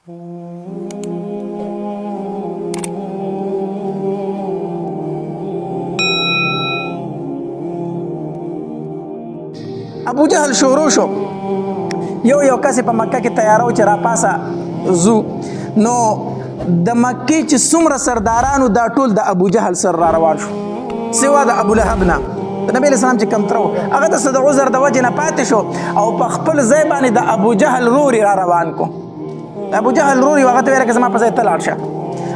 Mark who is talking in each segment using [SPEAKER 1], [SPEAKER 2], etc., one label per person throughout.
[SPEAKER 1] ابو جهل شروع شو یو کس په مکه کې تیارو چې را پاسه زو نو د مکې چې څومره سردارانو دا ټول د ابو جهل سر را روان شو سوا د ابو لهب نه د نبی اسلام چې کم ترو هغه د صد عذر د وجه نه پاتې شو او په خپل ځای باندې د ابو جهل روري را روان کو ابو جهل روري هغه ته ورکه زما په ځای ته لاړ شه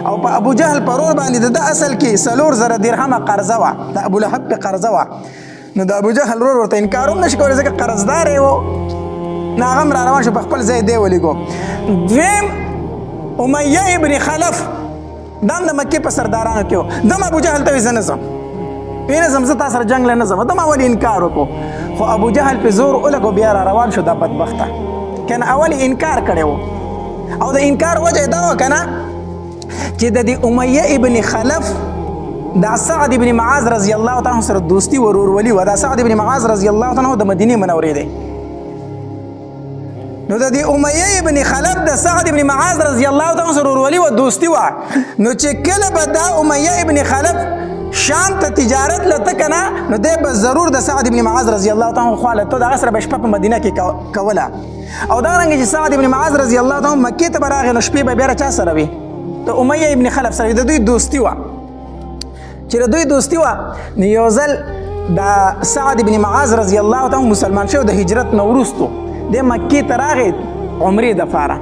[SPEAKER 1] او په ابو جهل په رور باندې د اصل کې 4000 درهم قرضه وا د ابو لهب په قرضه وا نو د ابو جهل رور ورته انکار هم نشي کولای ځکه قرضدار و نه هغه را روان شو په خپل ځای دی ولګو دویم امیه ابن خلف دام د مکې په سردارانو کې دم ابو جهل ته ویل نه زم زه تاسو سره جنگ نه زم دم اول انکار وکړو خو ابو جهل په زور ولګو بیا را روان شو د بدبخته کنه اول انکار کړو او د انکار وجه دا وکنه چې د امیه ابن خلف دا سعد ابن معاذ رضی الله تعالی سره دوستی ورور ولی و دا سعد ابن معاذ رضی الله تعالی د مدینه منورې دی نو د امیه ابن خلف د سعد ابن معاذ رضی الله تعالی سره ورور ولی و دوستی و نو چې کله به دا امیه ابن خلف شام ته تجارت لته کنه نو دی به ضرور د سعد ابن معاذ رضی الله تعالی خو له ته د غسر بشپ په مدینه کې کوله او دا رنګ چې سعد ابن معاذ رضی الله تعالی مکه ته براغه نو شپې به بیا چا سره وي ته امیه ابن خلف سره د دوی دوستی و چې دوی دوستی و نو یو ځل د سعد ابن معاذ رضی الله تعالی مسلمان شو د هجرت نو وروستو د مکې ته راغی عمرې دپاره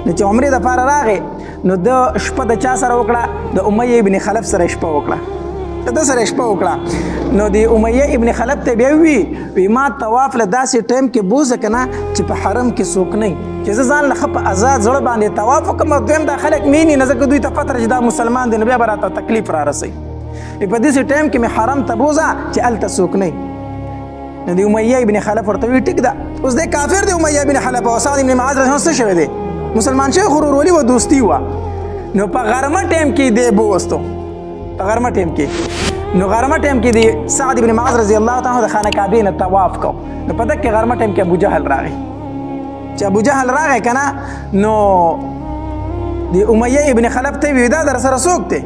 [SPEAKER 1] نو چې عمرې دپاره راغی نو د شپه د چا سره وکړه د امیه ابن خلف سره شپه وکړه د سره شپه وکړه نو د امیه ابن خلف ته بیا وی ما طواف له داسې ټایم کې بوزه کنه چې په حرم کې څوک نه چې زه ځان له په آزاد زړه باندې طواف وکړم دویم دا خلک مینی نه ځکه دوی ته پته چې دا مسلمان دی نو بیا به راته تکلیف را رسي په دې ټایم کې مې حرم ته بوزه چې هلته څوک نه نو د امیه ابن خلف ورته وی ټیک ده اوس دی کافر دی امیه ابن خلف او سعد ابن معاذ رضی څه شوی دی مسلمان شوی غرور ولی و دوستی و نو په غرمه ټایم کې دی بوستو په غرمه ټایم کې نو غرمه ټایم کې دی سعد ابن معاذ رضی الله تعالی د خانه کعبه نه طواف کو نو په دغه غرمه ټایم کې ابو جهل راغی چې ابو جهل راغی کنه نو د امیه ابن خلف ته وی دا در سره څوک دی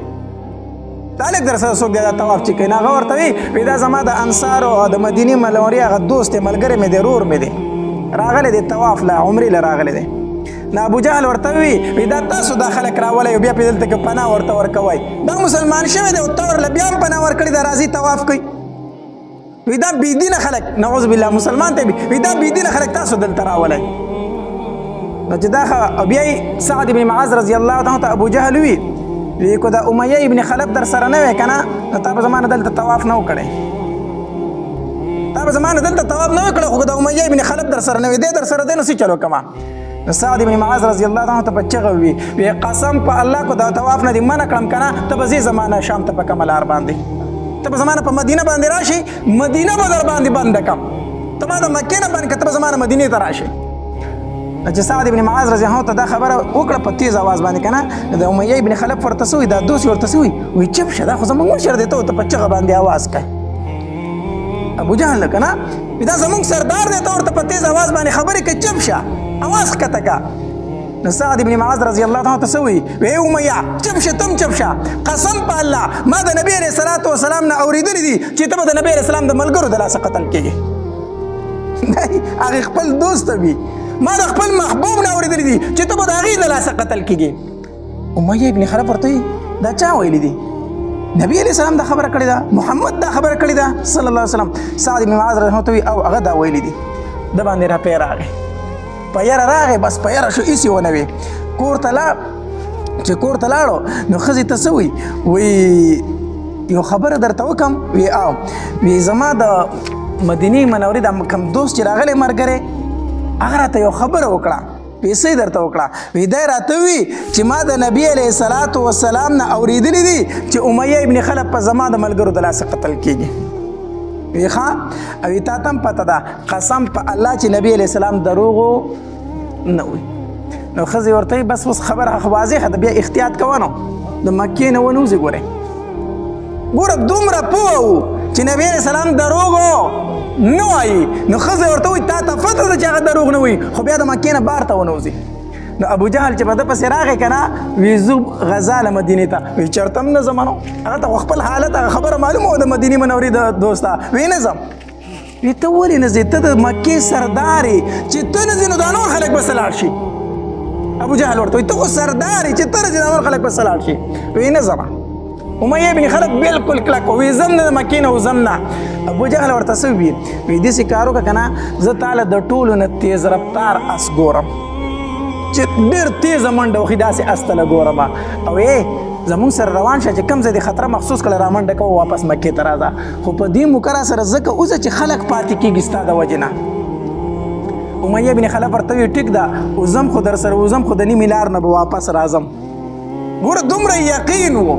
[SPEAKER 1] دالک در سره څوک دی دا طواف چې کنه هغه ورته وی دا زما د انصار او د مدینه منورې هغه دوست ملګری مې دی رور مې دی راغلی دی طواف لا عمرې لا راغلی دی نه ابو جهل ورته وی دا تاسو دا خلک راولئ بیا په دلته کې پناه ورته ورکوئ دا مسلمان شوی دی او ته ورله بیا هم پناه ورکړي دا راځي طواف کوي وی دا بېدینه خلک نعوذ بالله مسلمان ته وی دا بېدینه خلک تاسو دلته راولئ نو چې دا بیا سعد ابن معاذ رضی الله تعالی ته ابو جهل وی کو دا امیه ابن خلف در سره نه وی کنه نو تا به زمانه دلته طواف نه وکړی تا به زمانه دلته طواف نه وکړی خو دا امیه ابن خلف در سره نه وی دی در سره دی نو څه چلو کما سعد ابن معاذ رضی الله تعالی ته بچغه وی قسم په الله کو دا طواف نه دی منع کړم کنه ته به زی زمانه شام ته په کملار باندې ته به زمانه په مدینه باندې راشي مدینه به در باندې بند کم ته ما د مکې نه باندې کته زمانه مدینه ته راشي چې سعد ابن معاذ رضی الله ته دا خبره وکړه په تیز आवाज باندې کنه د امیه ابن خلف ورته سوی دا دوسی ورته سوی وی چپ شه دا خو زمونږ مشر دی ته په چغه باندې आवाज کوي ابو جهل کنه دا زمونږ سردار دی ته ورته په تیز आवाज باندې خبرې کوي چپ شه आवाज کته کا نو سعد ابن معاذ رضی الله تعالی تسوی وی امیه چپ شه تم چپ شه قسم په الله ما د نبی علیہ الصلوۃ والسلام نه اوریدلی دي چې ته د نبی علیہ السلام د ملګرو د لاسه قتل کیږي هغه خپل دوست وي ما د خپل محبوب نه اوریدلی دي چې ته د هغې د لاسه قتل کیږي امیه ابن خلف ورته دا چا ویلی دي نبی علیہ السلام دا خبره کړې ده محمد دا خبره کړې ده صلی الله علیه وسلم سعد ابن معاذ رضی الله او هغه دا ویلی دي د باندې را پیر راغی پیر راغی بس پیر شو ایسی ونه وی کور ته لا چې کور ته لاړو نو ښځې ته څه وی یو خبره درته وکم وی زما د مدینې منورې د کم دوست چې راغلی ملګری هغه راته یو خبره وکړه پیسې درته وکړه وی دی راته وی چې ما د نبی علیه الصلاة والسلام نه اورېدلي دي چې امیه ابن خلف په زما د ملګرو د لاسه قتل کیږي وی ښه او تا ته هم پته ده قسم په الله چې نبی علیه السلام دروغو نه وي نو ښځې ورته بس اوس خبره واضحه ده بیا احتیاط کوه نو د مکې نه ونوځي ګورې دومره پوه و چې نبی علیه السلام دروغو نه وایي نو ښځې ورته وایي تا ته پته ده چې هغه دروغ نه وایي خو بیا د مکې نه بار ته ونوځي نو ابو جهل چې په ده پسې راغی که نه وی زو غزا له مدینې ته وی چېرته هم نه ځم نو هغه ته خپل حالت هغه خبره معلومه وه د مدینې منورې د دوسته وی نه ځم وی ته ولې نه ځې ته د مکې سردار یې چې ته نه ځې نو دا نور خلک به څه لاړ شي ابو جهل ورته وایي ته خو سردار یې چې ته نه ځې دا نور خلک به څه لاړ شي وی نه ځمه امیه بن خلف بالکل کلک وی ځم نه د مکې نه وځم نه ابو جهل ورته څه وویل وی داسې کار وکړه که نه زه تاله د ټولو نه تیز رفتار اس ګورم چې ډېر تیزه منډه وخي داسې اس ته له ګورم او زمونږ سره روان شه چې کوم ځای د خطره محسوس کړه را منډه کوه واپس مکې ته راځه خو په دې موکره سره ځکه اوسه چې خلک پاتې کېږي ستا د وجې نه امیه بن خلف ورته وی ټیک ده وځم خو در سره وځم خو د نیمې لار نه به واپس راځم ګوره دومره یقین و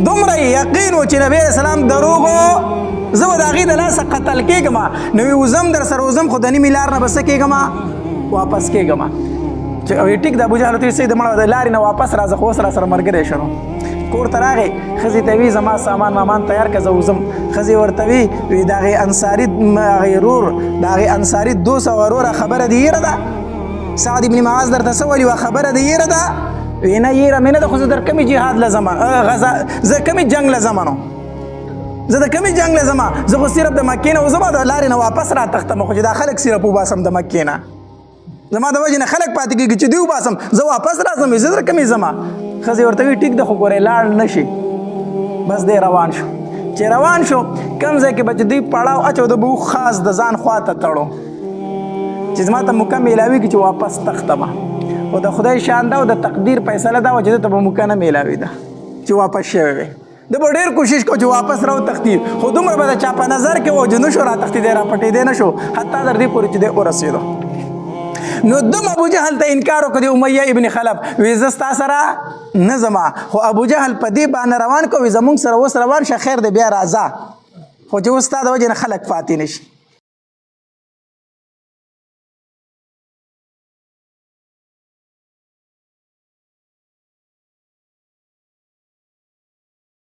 [SPEAKER 1] دومره یقین و چې نبی علیه السلام دروغ و زه به د هغې د لاسه قتل کېږم نو وی وځم در سره وځم خو د نیمې لار نه به څه کېږم واپس کېږم چې ټیک د ابوجهل ورته ویل د مړه د لارې نه واپس راځه خو اوس را سره ملګری شه نو کور ته راغی ښځې ته وی زما سامان مامان تیار که زه وځم ښځې ورته وی د هغې انصاري هغې رور د هغې انصاري دوست او وروره خبره دې هېره ده سعد ابن معاذ درته څه ویلي وه خبره دې هېره ده وی نه هېره مې نه ده خو زه در کومې جهاد له ځم زه کومې جنګ له ځم نو زه د کومې جنګ له ځم زه خو صرف د مکې نه وځم او د لارې نه واپس را تښتم خو چې دا خلک صرف وباسم د مکې نه زما د وجې نه خلک پاتې کېږي چې دوی وباسم زه واپس راځم زه در کومې ځمه ښځې ورته وي ټیک ده خو ګورې لاړ نه شي بس دی روان شو چې روان شو کوم ځای کې به چې دوی پړاو اچو د به خاص د ځان خوا ته تړو چې زما ته موقع میلاوېږي چې واپس تښتمه خو د خدای شان ده او د تقدیر فیصله دا وه چې ده ته به موقع نه میلاوېده چې واپس شوی وی ده به ډېر کوشش کو چې واپس راو تښتي خو دومره به د چا په نظر کې و چې نه شو را تښتېدی را پټېدی نه شو حتی تر دې پورې چې دی ورسېدو نو دم ابو جهل ته انکار وکړ د امیه ابن خلف وی زه ستا سره نه ځمه خو ابو جهل په دې باندې روان کو وی زمونږ سره اوس روان شه خیر دی بیا راځه خو چې اوس ستا د وجې نه خلک پاتې نه شي